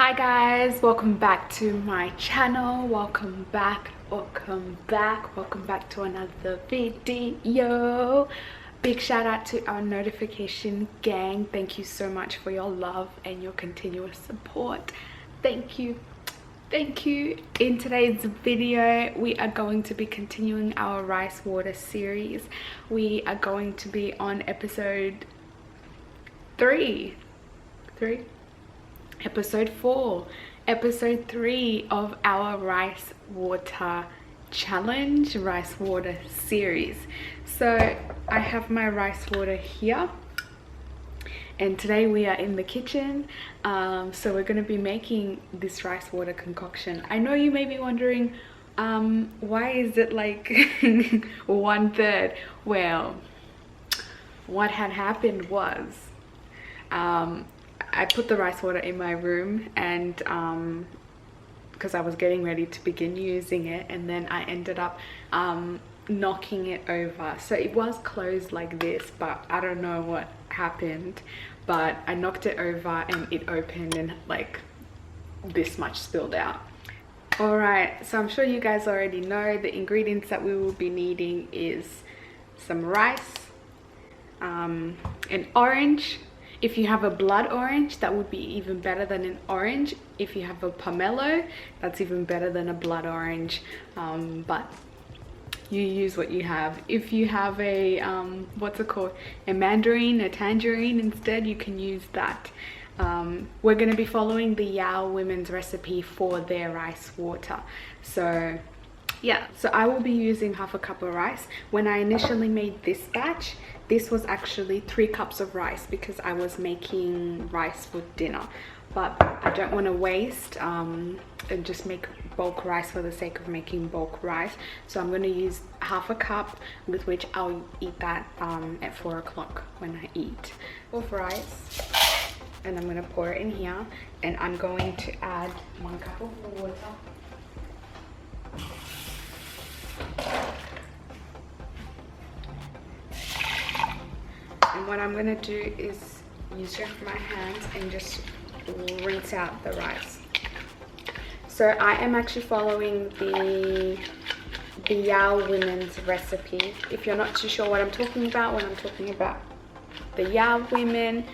Hi guys, welcome back to my channel. Welcome back to another video. Big shout out to our notification gang. Thank you so much for your love and your continuous support. Thank you. In today's video we are going to be continuing our rice water series. We are going to be on episode 3 episode 4, episode 3 of our rice water challenge, rice water series. So I have my rice water here and today we are in the kitchen. So we're going to be making this rice water concoction. I know you may be wondering, why is it like 1/3? Well, what had happened was I put the rice water in my room and because I was getting ready to begin using it, and then I ended up knocking it over. So it was closed like this, but I don't know what happened, but I knocked it over and it opened and like this much spilled out. All right, so I'm sure you guys already know the ingredients that we will be needing is some rice, an orange. If you have a blood orange, that would be even better than an orange. If you have a Pamello, that's even better than a blood orange, but you use what you have. If you have a what's it called, a mandarin, a tangerine instead, you can use that. We're going to be following the Yao Women's recipe for their rice water. So yeah, so I will be using 1/2 cup of rice. When I initially made this batch, this was actually 3 cups of rice because I was making rice for dinner, but I don't want to waste and just make bulk rice for the sake of making bulk rice. So I'm going to use 1/2 cup, with which I'll eat that at 4 o'clock when I eat of rice. And I'm going to pour it in here, and I'm going to add 1 cup of water. And what I'm going to do is use my hands and just rinse out the rice. So I am actually following the Yao Women's recipe. If you're not too sure what I'm talking about when I'm talking about the Yao Women,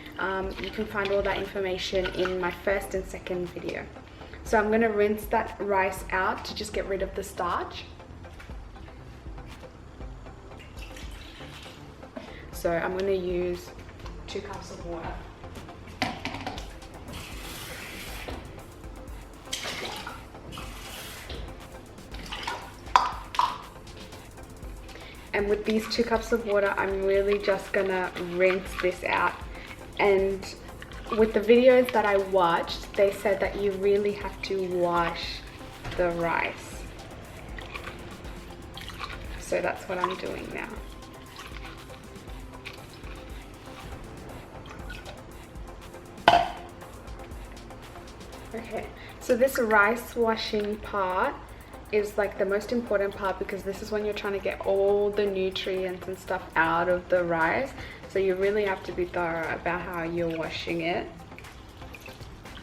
you can find all that information in my first and second video. So I'm going to rinse that rice out to just get rid of the starch. So I'm going to use 2 cups of water. And with these 2 cups of water, I'm really just going to rinse this out. And with the videos that I watched, they said that you really have to wash the rice. So that's what I'm doing now. Okay, so this rice washing part is like the most important part because this is when you're trying to get all the nutrients and stuff out of the rice. So you really have to be thorough about how you're washing it.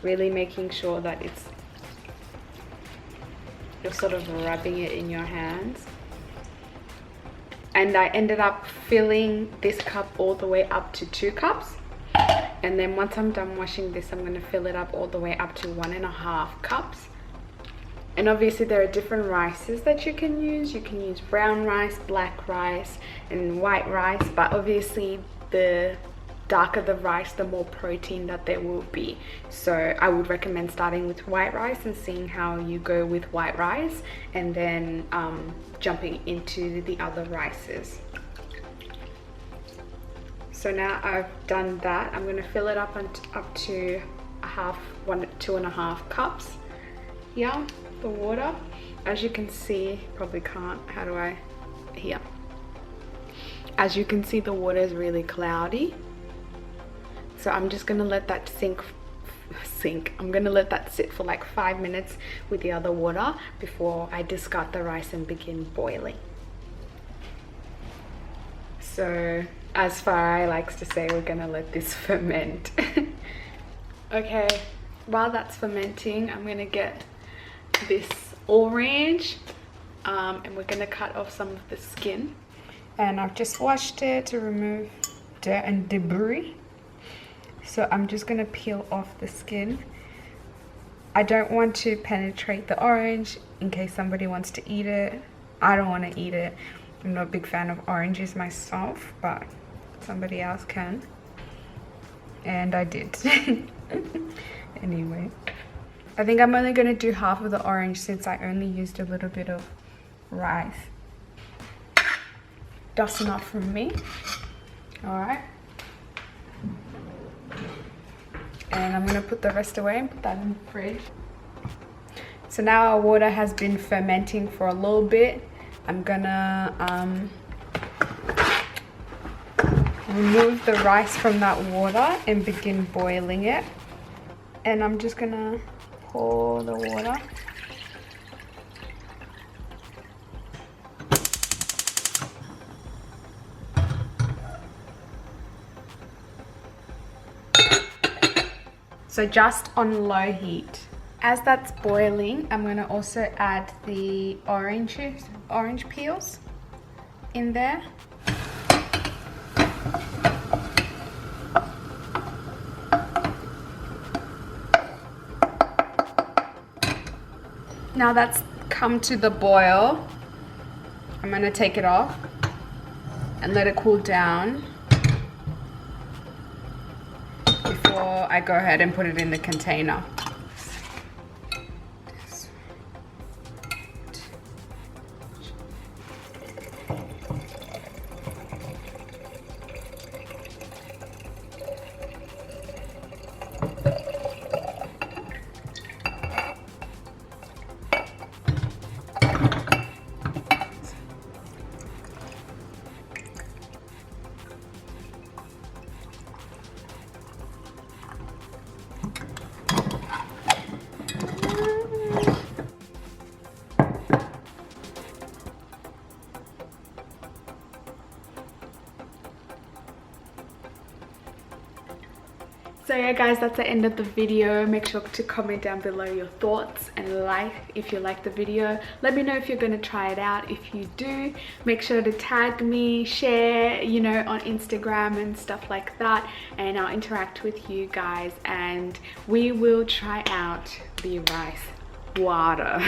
Really making sure that you're sort of rubbing it in your hands. And I ended up filling this cup all the way up to 2 cups. And then once I'm done washing this, I'm going to fill it up all the way up to 1.5 cups. And obviously there are different rices that you can use. You can use brown rice, black rice, and white rice. But obviously the darker the rice, the more protein that there will be. So I would recommend starting with white rice and seeing how you go with white rice, and then jumping into the other rices. So now I've done that, I'm going to fill it up to 2.5 cups. Yeah, the water. As you can see, probably can't. How do I? Here. As you can see, the water is really cloudy. So I'm just going to let that sink. I'm going to let that sit for like 5 minutes with the other water before I discard the rice and begin boiling. So as Farai likes to say, we're gonna let this ferment. Okay, while that's fermenting, I'm gonna get this orange and we're gonna cut off some of the skin. And I've just washed it to remove dirt and debris. So I'm just gonna peel off the skin. I don't want to penetrate the orange in case somebody wants to eat it. I don't want to eat it. I'm not a big fan of oranges myself, but somebody else can. And I did. Anyway, I think I'm only going to do half of the orange since I only used a little bit of rice. That's enough from me. Alright. And I'm going to put the rest away and put that in the fridge. So now our water has been fermenting for a little bit. I'm gonna remove the rice from that water and begin boiling it. And I'm just gonna pour the water. So just on low heat. As that's boiling, I'm going to also add the orange peels in there. Now that's come to the boil, I'm going to take it off and let it cool down before I go ahead and put it in the container. So yeah guys, that's the end of the video. Make sure to comment down below your thoughts and like if you like the video. Let me know if you're going to try it out. If you do, make sure to tag me, share, you know, on Instagram and stuff like that, and I'll interact with you guys and we will try out the rice water.